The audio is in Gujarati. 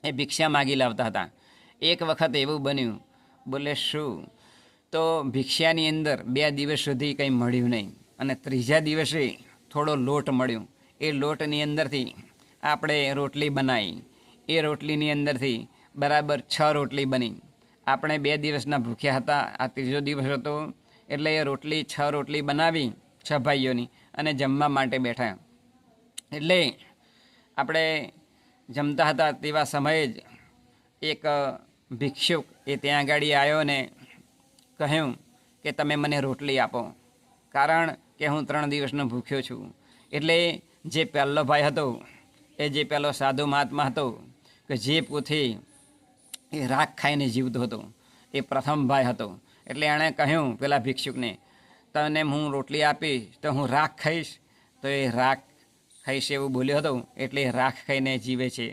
એ ભિક્ષા માગી લાવતા હતા. એક વખત એવું બન્યું, બોલે શું, તો ભિક્ષાની અંદર 2 દિવસ સુધી કંઈ મળ્યું નહીં અને ત્રીજા દિવસે થોડો લોટ મળ્યો. એ લોટની અંદરથી આપણે રોટલી બનાવી. એ રોટલીની અંદરથી બરાબર 6 રોટલી બની. આપણે 2 દિવસના ભૂખ્યા હતા, આ ત્રીજો દિવસ હતો એટલે એ રોટલી 6 રોટલી બનાવી 6 ભાઈઓની અને જમવા માટે બેઠા. એટલે આપણે જમતા હતા તેવા સમયે જ એક ભિક્ષુક એ ત્યાં આગળ આવ્યો ને કહ્યું કે તમે મને રોટલી આપો, કારણ કે હું 3 દિવસનો ભૂખ્યો છું. એટલે જે પહેલો ભાઈ હતો, એ જે પહેલો સાધુ મહાત્મા હતો કે જે પોતે એ રાખ ખાઈને જીવતો હતો, એ પ્રથમ ભાઈ હતો. એટલે એણે કહ્યું પેલા ભિક્ષુકને, તને હું રોટલી આપીશ તો હું રાખ ખાઈશ? તો એ રાખ ખાઈશ એવું બોલ્યો હતો. એટલે રાખ ખાઈને જીવે છે.